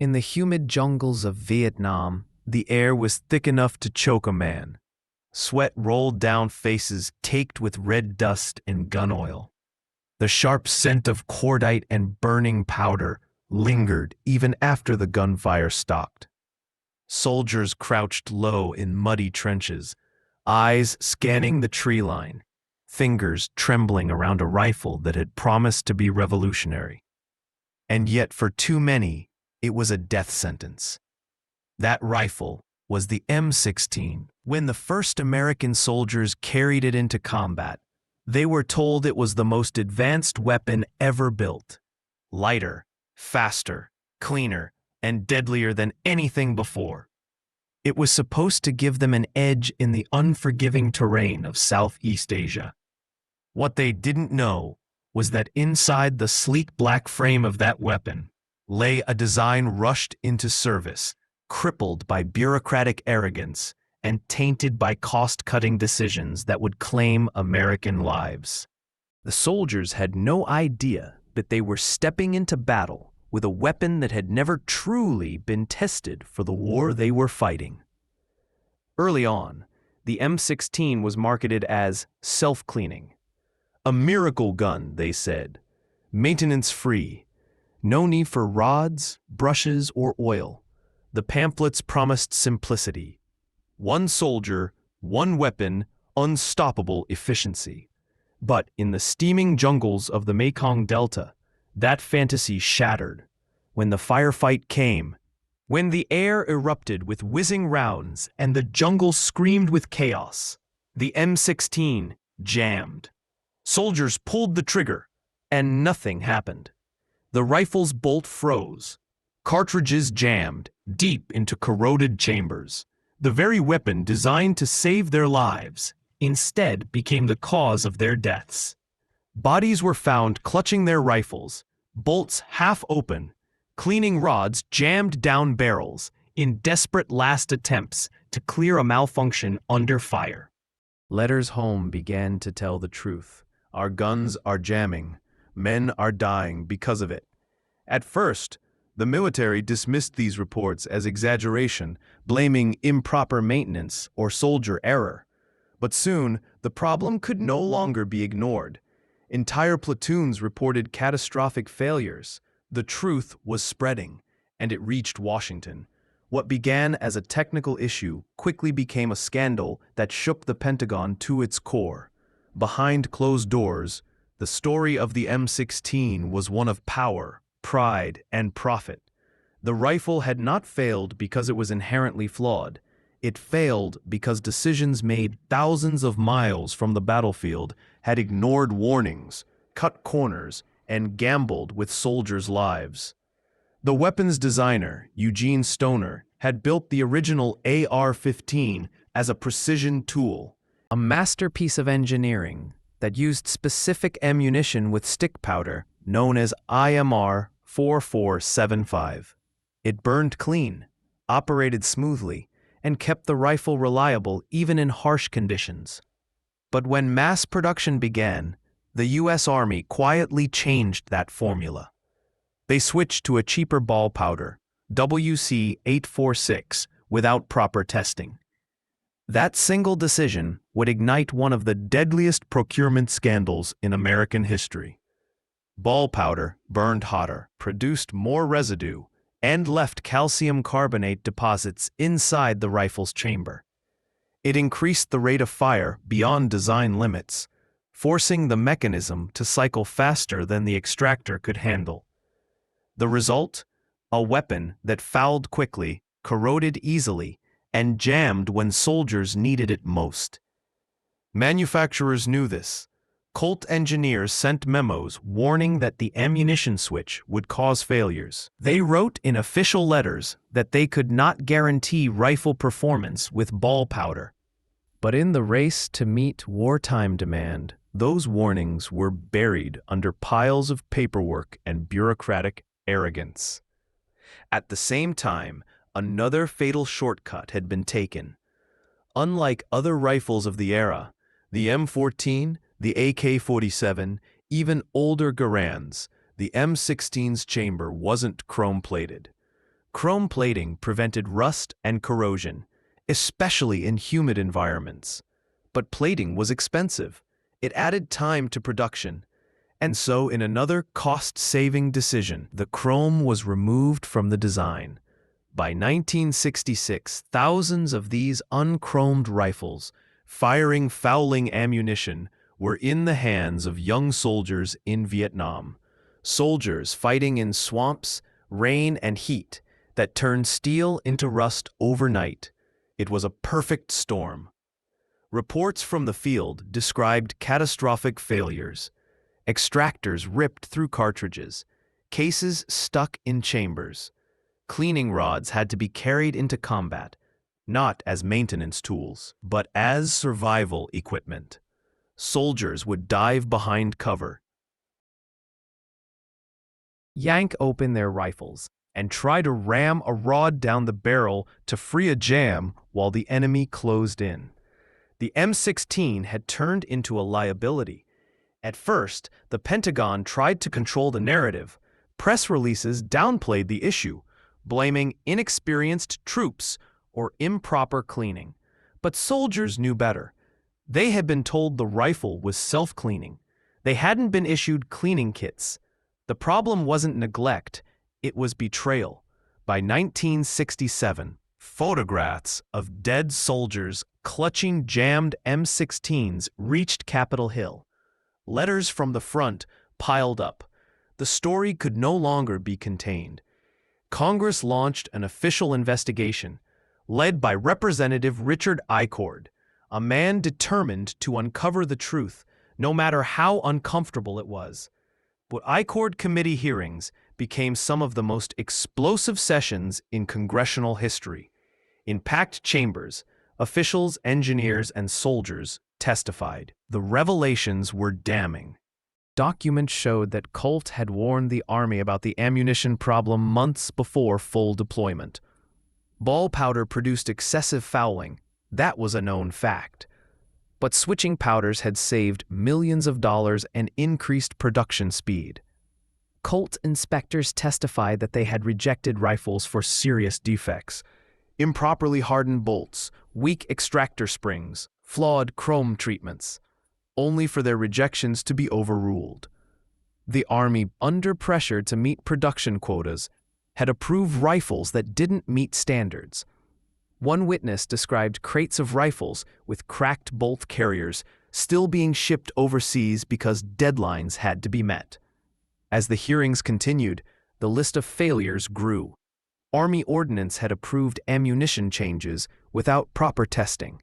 In the humid jungles of Vietnam, the air was thick enough to choke a man. Sweat rolled down faces caked with red dust and gun oil. The sharp scent of cordite and burning powder lingered even after the gunfire stopped. Soldiers crouched low in muddy trenches, eyes scanning the tree line, fingers trembling around a rifle that had promised to be revolutionary. And yet for too many, it was a death sentence. That rifle was the M16. When the first American soldiers carried it into combat, they were told it was the most advanced weapon ever built. Lighter, faster, cleaner, and deadlier than anything before. It was supposed to give them an edge in the unforgiving terrain of Southeast Asia. What they didn't know was that inside the sleek black frame of that weapon lay a design rushed into service, crippled by bureaucratic arrogance and tainted by cost-cutting decisions that would claim American lives. The soldiers had no idea that they were stepping into battle with a weapon that had never truly been tested for the war they were fighting. Early on, the M16 was marketed as self-cleaning. A miracle gun, they said, maintenance-free, no need for rods, brushes, or oil. The pamphlets promised simplicity. One soldier, one weapon, unstoppable efficiency. But in the steaming jungles of the Mekong Delta, that fantasy shattered. When the firefight came, when the air erupted with whizzing rounds and the jungle screamed with chaos, the M16 jammed. Soldiers pulled the trigger, and nothing happened. The rifle's bolt froze. Cartridges jammed deep into corroded chambers. The very weapon designed to save their lives instead became the cause of their deaths. Bodies were found clutching their rifles, bolts half open, cleaning rods jammed down barrels in desperate last attempts to clear a malfunction under fire. Letters home began to tell the truth. Our guns are jamming. Men are dying because of it. At first, the military dismissed these reports as exaggeration, blaming improper maintenance or soldier error. But soon, the problem could no longer be ignored. Entire platoons reported catastrophic failures. The truth was spreading, and it reached Washington. What began as a technical issue quickly became a scandal that shook the Pentagon to its core. Behind closed doors, the story of the M16 was one of power, pride, and profit. The rifle had not failed because it was inherently flawed. It failed because decisions made thousands of miles from the battlefield had ignored warnings, cut corners, and gambled with soldiers' lives. The weapon's designer, Eugene Stoner, had built the original AR-15 as a precision tool, a masterpiece of engineering that used specific ammunition with stick powder known as IMR 4475. It burned clean, operated smoothly, and kept the rifle reliable even in harsh conditions. But when mass production began, the U.S. Army quietly changed that formula. They switched to a cheaper ball powder, WC-846, without proper testing. That single decision would ignite one of the deadliest procurement scandals in American history. Ball powder burned hotter, produced more residue, and left calcium carbonate deposits inside the rifle's chamber. It increased the rate of fire beyond design limits, forcing the mechanism to cycle faster than the extractor could handle. The result? A weapon that fouled quickly, corroded easily, and jammed when soldiers needed it most. Manufacturers knew this. Colt engineers sent memos warning that the ammunition switch would cause failures. They wrote in official letters that they could not guarantee rifle performance with ball powder. But in the race to meet wartime demand, those warnings were buried under piles of paperwork and bureaucratic arrogance. At the same time, another fatal shortcut had been taken. Unlike other rifles of the era, the M14, the AK-47, even older Garands, the M16's chamber wasn't chrome-plated. Chrome plating prevented rust and corrosion, especially in humid environments. But plating was expensive. It added time to production. And so, in another cost-saving decision, the chrome was removed from the design. By 1966, thousands of these unchromed rifles, firing fouling ammunition, were in the hands of young soldiers in Vietnam. Soldiers fighting in swamps, rain, and heat that turned steel into rust overnight. It was a perfect storm. Reports from the field described catastrophic failures. Extractors ripped through cartridges, cases stuck in chambers. Cleaning rods had to be carried into combat, not as maintenance tools, but as survival equipment. Soldiers would dive behind cover, yank open their rifles, and try to ram a rod down the barrel to free a jam while the enemy closed in. The M16 had turned into a liability. At first, the Pentagon tried to control the narrative. Press releases downplayed the issue, blaming inexperienced troops or improper cleaning. But soldiers knew better. They had been told the rifle was self-cleaning. They hadn't been issued cleaning kits. The problem wasn't neglect, it was betrayal. By 1967, photographs of dead soldiers clutching jammed M16s reached Capitol Hill. Letters from the front piled up. The story could no longer be contained. Congress launched an official investigation, led by Representative Richard Icord, a man determined to uncover the truth, no matter how uncomfortable it was. But Icord committee hearings became some of the most explosive sessions in congressional history. In packed chambers, officials, engineers, and soldiers testified. The revelations were damning. Documents showed that Colt had warned the Army about the ammunition problem months before full deployment. Ball powder produced excessive fouling. That was a known fact. But switching powders had saved millions of dollars and increased production speed. Colt inspectors testified that they had rejected rifles for serious defects: improperly hardened bolts, weak extractor springs, flawed chrome treatments, only for their rejections to be overruled. The Army, under pressure to meet production quotas, had approved rifles that didn't meet standards. One witness described crates of rifles with cracked bolt carriers still being shipped overseas because deadlines had to be met. As the hearings continued, the list of failures grew. Army ordnance had approved ammunition changes without proper testing.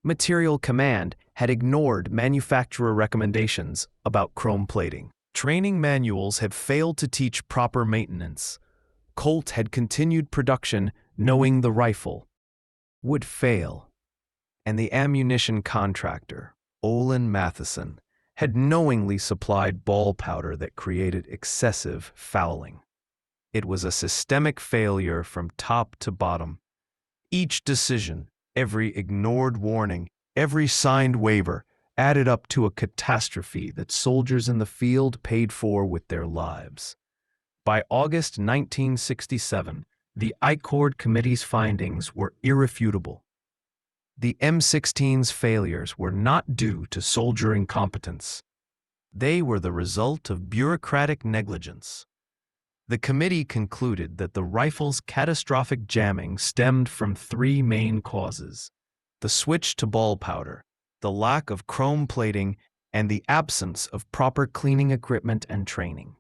Material Command had ignored manufacturer recommendations about chrome plating. Training manuals had failed to teach proper maintenance. Colt had continued production knowing the rifle would fail, and the ammunition contractor, Olin Matheson, had knowingly supplied ball powder that created excessive fouling. It was a systemic failure from top to bottom. Each decision, every ignored warning, every signed waiver added up to a catastrophe that soldiers in the field paid for with their lives. By August 1967, the Icord Committee's findings were irrefutable. The M16's failures were not due to soldier incompetence. They were the result of bureaucratic negligence. The committee concluded that the rifle's catastrophic jamming stemmed from three main causes: the switch to ball powder, the lack of chrome plating, and the absence of proper cleaning equipment and training.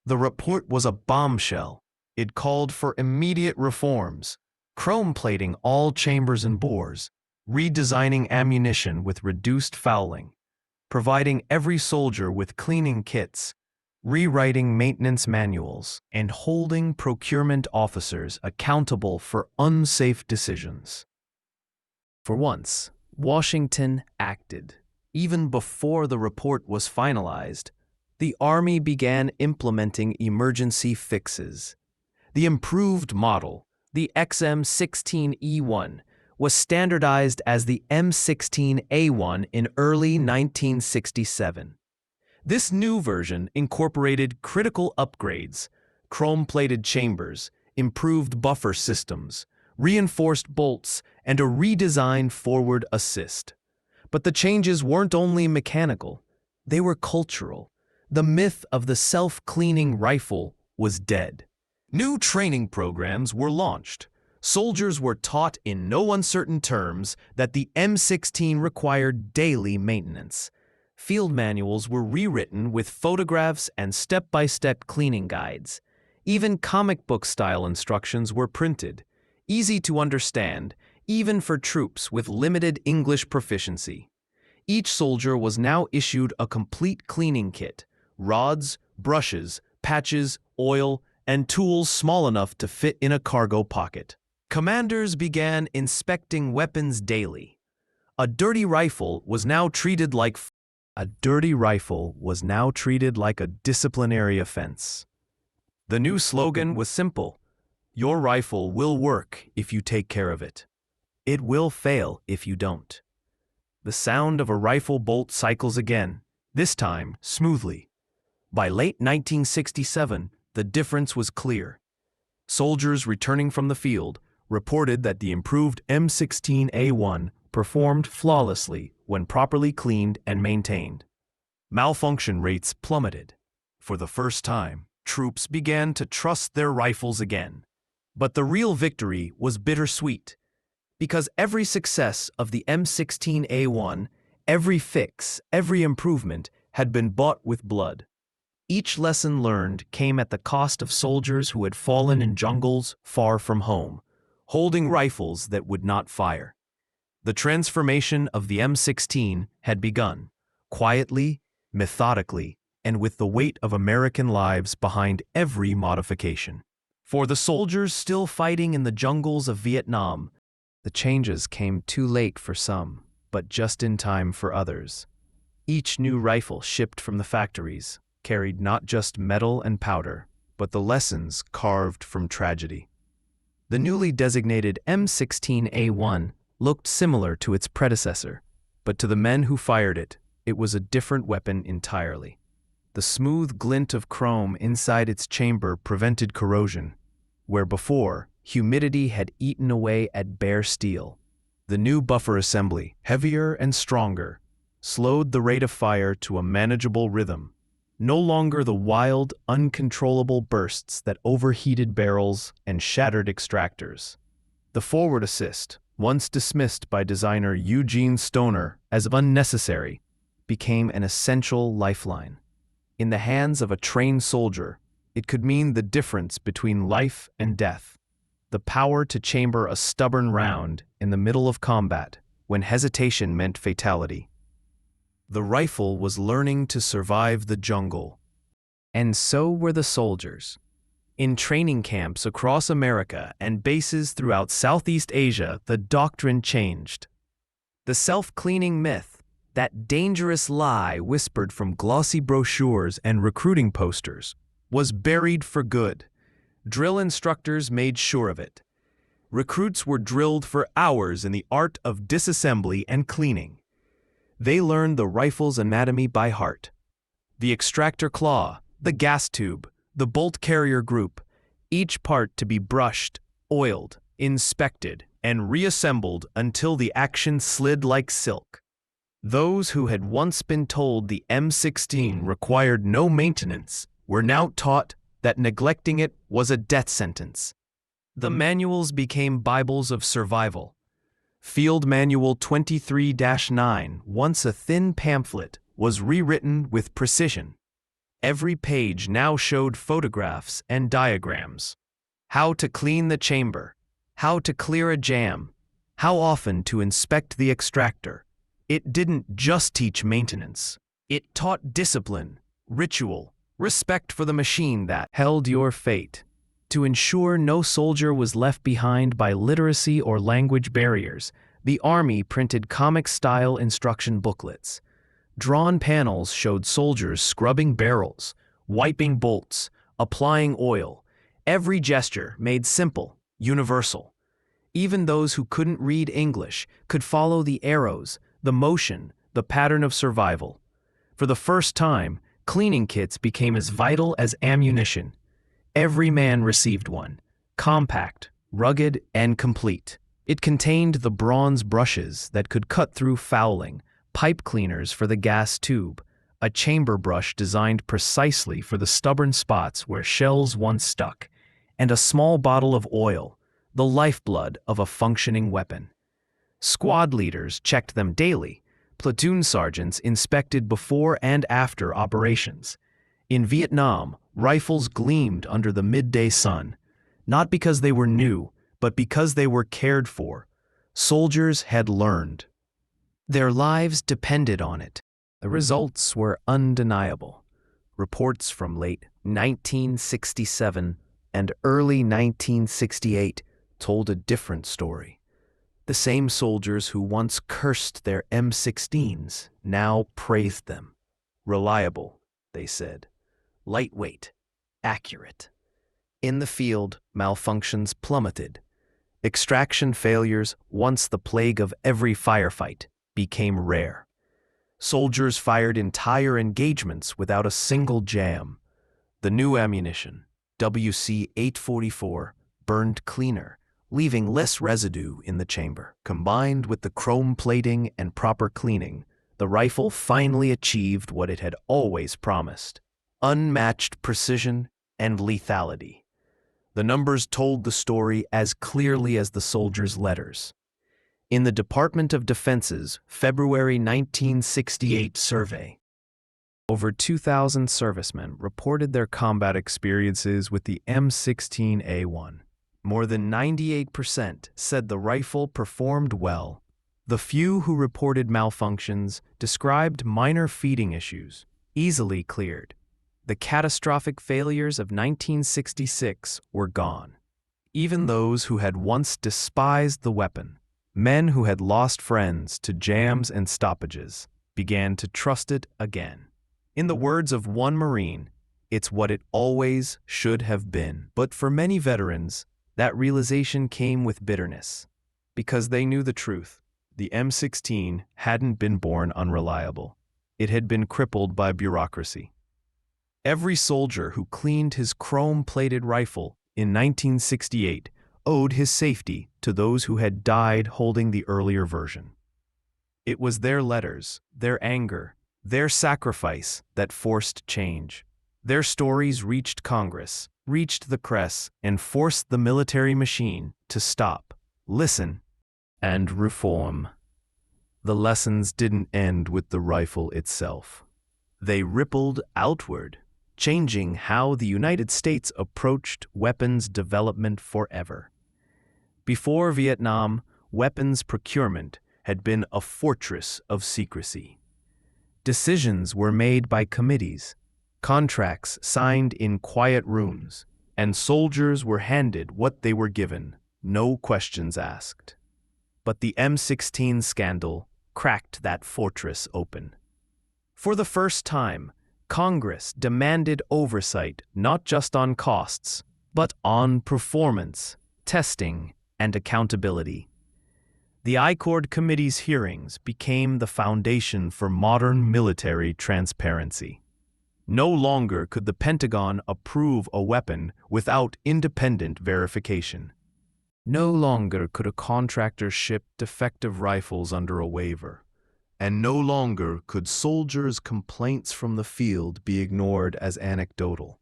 The report was a bombshell. It called for immediate reforms: chrome plating all chambers and bores, redesigning ammunition with reduced fouling, providing every soldier with cleaning kits, rewriting maintenance manuals, and holding procurement officers accountable for unsafe decisions. For once, Washington acted. Even before the report was finalized, the Army began implementing emergency fixes. The improved model, the XM16E1, was standardized as the M16A1 in early 1967. This new version incorporated critical upgrades: chrome-plated chambers, improved buffer systems, reinforced bolts, and a redesigned forward assist. But the changes weren't only mechanical, they were cultural. The myth of the self-cleaning rifle was dead. New training programs were launched. Soldiers were taught in no uncertain terms that the M16 required daily maintenance. Field manuals were rewritten with photographs and step-by-step cleaning guides. Even comic book-style instructions were printed, easy to understand, even for troops with limited English proficiency. Each soldier was now issued a complete cleaning kit: rods, brushes, patches, oil, and tools small enough to fit in a cargo pocket. Commanders began inspecting weapons daily. A dirty rifle was now treated like a disciplinary offense. The new slogan was simple: your rifle will work if you take care of it. It will fail if you don't. The sound of a rifle bolt cycles again, this time smoothly. By late 1967, the difference was clear. Soldiers returning from the field reported that the improved M16A1 performed flawlessly when properly cleaned and maintained. Malfunction rates plummeted. For the first time, troops began to trust their rifles again. But the real victory was bittersweet, because every success of the M16A1, every fix, every improvement had been bought with blood. Each lesson learned came at the cost of soldiers who had fallen in jungles far from home, holding rifles that would not fire. The transformation of the M16 had begun, quietly, methodically, and with the weight of American lives behind every modification. For the soldiers still fighting in the jungles of Vietnam, the changes came too late for some, but just in time for others. Each new rifle shipped from the factories carried not just metal and powder, but the lessons carved from tragedy. The newly designated M16A1 looked similar to its predecessor, but to the men who fired it, it was a different weapon entirely. The smooth glint of chrome inside its chamber prevented corrosion, where before, humidity had eaten away at bare steel. The new buffer assembly, heavier and stronger, slowed the rate of fire to a manageable rhythm. No longer the wild, uncontrollable bursts that overheated barrels and shattered extractors. The forward assist, once dismissed by designer Eugene Stoner as unnecessary, became an essential lifeline. In the hands of a trained soldier, it could mean the difference between life and death. The power to chamber a stubborn round in the middle of combat when hesitation meant fatality. The rifle was learning to survive the jungle. And so were the soldiers. In training camps across America and bases throughout Southeast Asia, the doctrine changed. The self-cleaning myth, that dangerous lie whispered from glossy brochures and recruiting posters, was buried for good. Drill instructors made sure of it. Recruits were drilled for hours in the art of disassembly and cleaning. They learned the rifle's anatomy by heart. The extractor claw, the gas tube, the bolt carrier group, each part to be brushed, oiled, inspected, and reassembled until the action slid like silk. Those who had once been told the M16 required no maintenance were now taught that neglecting it was a death sentence. The manuals became Bibles of survival. Field Manual 23-9, once a thin pamphlet, was rewritten with precision. Every page now showed photographs and diagrams. How to clean the chamber, how to clear a jam, how often to inspect the extractor. It didn't just teach maintenance. It taught discipline, ritual, respect for the machine that held your fate. To ensure no soldier was left behind by literacy or language barriers, the Army printed comic-style instruction booklets. Drawn panels showed soldiers scrubbing barrels, wiping bolts, applying oil. Every gesture made simple, universal. Even those who couldn't read English could follow the arrows, the motion, the pattern of survival. For the first time, cleaning kits became as vital as ammunition. Every man received one, compact, rugged, and complete. It contained the bronze brushes that could cut through fouling, pipe cleaners for the gas tube, a chamber brush designed precisely for the stubborn spots where shells once stuck, and a small bottle of oil, the lifeblood of a functioning weapon. Squad leaders checked them daily. Platoon sergeants inspected before and after operations. In Vietnam, rifles gleamed under the midday sun, not because they were new, but because they were cared for. Soldiers had learned. Their lives depended on it. The results were undeniable. Reports from late 1967 and early 1968 told a different story. The same soldiers who once cursed their M16s now praised them. Reliable, they said. Lightweight. Accurate. In the field, malfunctions plummeted. Extraction failures, once the plague of every firefight, became rare. Soldiers fired entire engagements without a single jam. The new ammunition, WC-844, burned cleaner, leaving less residue in the chamber. Combined with the chrome plating and proper cleaning, the rifle finally achieved what it had always promised: unmatched precision and lethality. The numbers told the story as clearly as the soldiers' letters. In the Department of Defense's February 1968 survey, over 2,000 servicemen reported their combat experiences with the M16A1. More than 98% said the rifle performed well. The few who reported malfunctions described minor feeding issues, easily cleared. The catastrophic failures of 1966 were gone. Even those who had once despised the weapon, men who had lost friends to jams and stoppages, began to trust it again. In the words of one Marine, it's what it always should have been. But for many veterans, that realization came with bitterness, because they knew the truth. The M16 hadn't been born unreliable. It had been crippled by bureaucracy. Every soldier who cleaned his chrome-plated rifle in 1968 owed his safety to those who had died holding the earlier version. It was their letters, their anger, their sacrifice that forced change. Their stories reached Congress, reached the press, and forced the military machine to stop, listen, and reform. The lessons didn't end with the rifle itself. They rippled outward, changing how the United States approached weapons development forever. Before Vietnam, weapons procurement had been a fortress of secrecy. Decisions were made by committees, contracts signed in quiet rooms, and soldiers were handed what they were given, no questions asked. But the M16 scandal cracked that fortress open. For the first time, Congress demanded oversight not just on costs, but on performance, testing, and accountability. The ICORD Committee's hearings became the foundation for modern military transparency. No longer could the Pentagon approve a weapon without independent verification. No longer could a contractor ship defective rifles under a waiver. And no longer could soldiers' complaints from the field be ignored as anecdotal.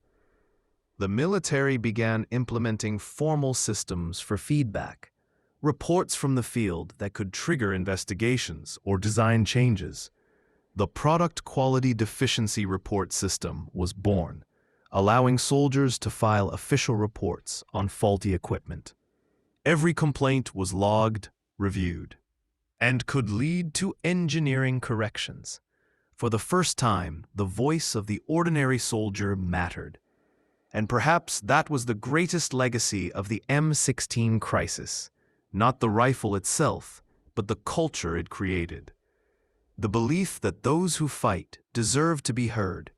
The military began implementing formal systems for feedback, reports from the field that could trigger investigations or design changes. The Product Quality Deficiency Report System was born, allowing soldiers to file official reports on faulty equipment. Every complaint was logged, reviewed, and could lead to engineering corrections. For the first time, the voice of the ordinary soldier mattered. And perhaps that was the greatest legacy of the M16 crisis, not the rifle itself, but the culture it created. The belief that those who fight deserve to be heard.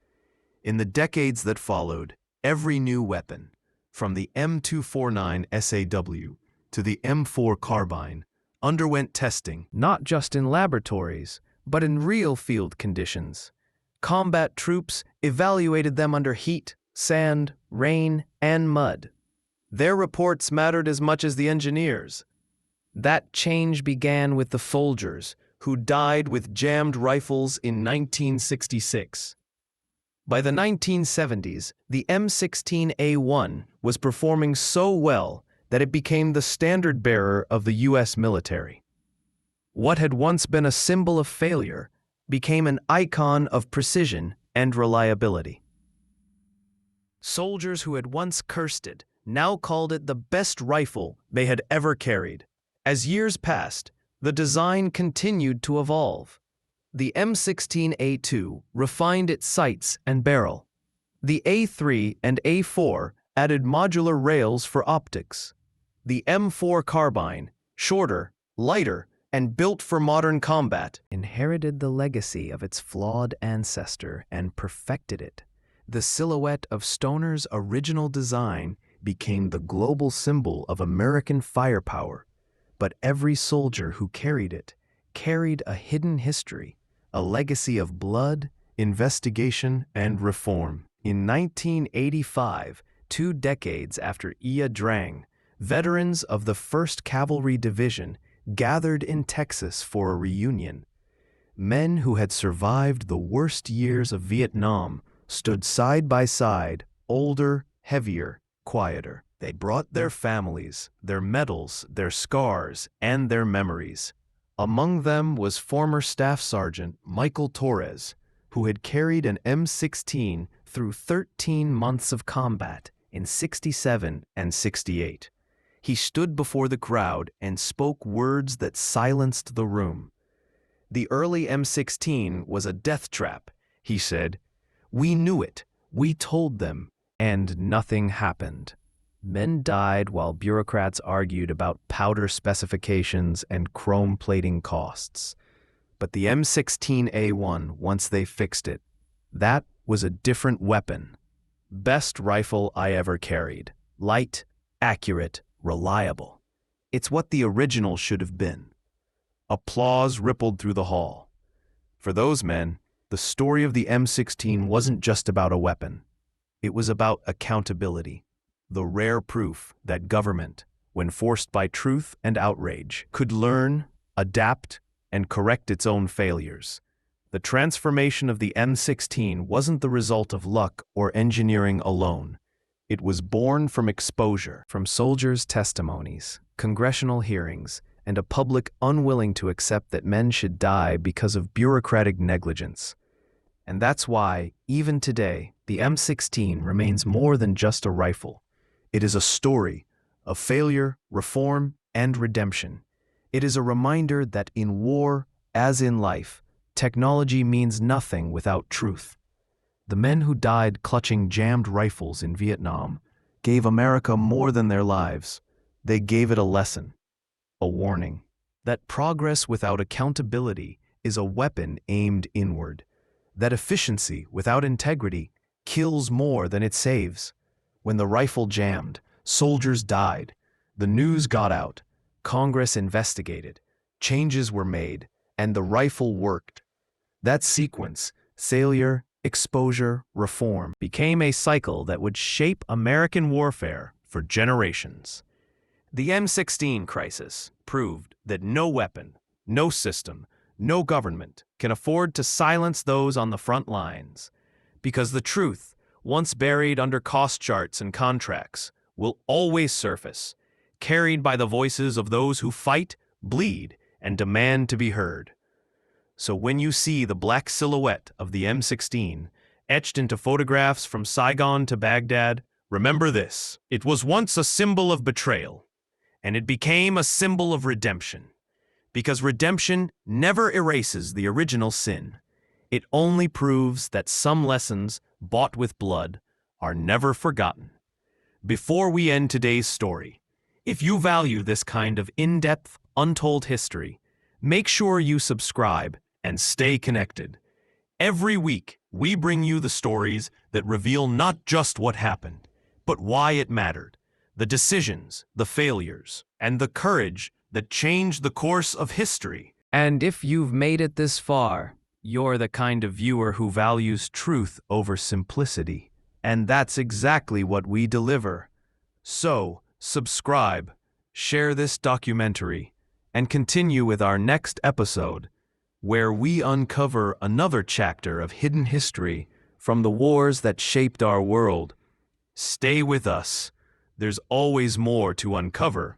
In the decades that followed, every new weapon, from the M249 SAW to the M4 carbine, underwent testing, not just in laboratories, but in real field conditions. Combat troops evaluated them under heat, sand, rain, and mud. Their reports mattered as much as the engineers. That change began with the soldiers, who died with jammed rifles in 1966. By the 1970s, the M16A1 was performing so well that it became the standard-bearer of the U.S. military. What had once been a symbol of failure became an icon of precision and reliability. Soldiers who had once cursed it now called it the best rifle they had ever carried. As years passed, the design continued to evolve. The M16A2 refined its sights and barrel. The A3 and A4 added modular rails for optics. The M4 carbine, shorter, lighter, and built for modern combat, inherited the legacy of its flawed ancestor and perfected it. The silhouette of Stoner's original design became the global symbol of American firepower, but every soldier who carried it carried a hidden history, a legacy of blood, investigation, and reform. In 1985, 2 decades after Ia Drang, veterans of the 1st Cavalry Division gathered in Texas for a reunion. Men who had survived the worst years of Vietnam stood side by side, older, heavier, quieter. They brought their families, their medals, their scars, and their memories. Among them was former Staff Sergeant Michael Torres, who had carried an M16 through 13 months of combat in '67 and '68. He stood before the crowd and spoke words that silenced the room. The early M16 was a death trap, he said. We knew it, we told them, and nothing happened. Men died while bureaucrats argued about powder specifications and chrome plating costs. But the M16A1, once they fixed it, that was a different weapon. Best rifle I ever carried. Light, accurate, reliable. It's what the original should have been. Applause rippled through the hall. For those men, the story of the M16 wasn't just about a weapon. It was about accountability. The rare proof that government, when forced by truth and outrage, could learn, adapt, and correct its own failures. The transformation of the M16 wasn't the result of luck or engineering alone. It was born from exposure, from soldiers' testimonies, congressional hearings, and a public unwilling to accept that men should die because of bureaucratic negligence. And that's why, even today, the M16 remains more than just a rifle. It is a story of failure, reform, and redemption. It is a reminder that in war, as in life, technology means nothing without truth. The men who died clutching jammed rifles in Vietnam gave America more than their lives. They gave it a lesson, a warning, that progress without accountability is a weapon aimed inward, that efficiency without integrity kills more than it saves. When the rifle jammed, soldiers died, the news got out, Congress investigated, changes were made, and the rifle worked. That sequence, failure, exposure, reform, became a cycle that would shape American warfare for generations. The M16 crisis proved that no weapon, no system, no government can afford to silence those on the front lines, because the truth, once buried under cost charts and contracts, will always surface, carried by the voices of those who fight, bleed, and demand to be heard. So when you see the black silhouette of the M16 etched into photographs from Saigon to Baghdad, remember this: it was once a symbol of betrayal, and it became a symbol of redemption. Because redemption never erases the original sin. It only proves that some lessons, bought with blood, are never forgotten. Before we end today's story, if you value this kind of in-depth, untold history, make sure you subscribe and stay connected. Every week, we bring you the stories that reveal not just what happened, but why it mattered, the decisions, the failures, and the courage that changed the course of history. And if you've made it this far, you're the kind of viewer who values truth over simplicity. And that's exactly what we deliver. So, subscribe, share this documentary, and continue with our next episode, where we uncover another chapter of hidden history from the wars that shaped our world. Stay with us. There's always more to uncover.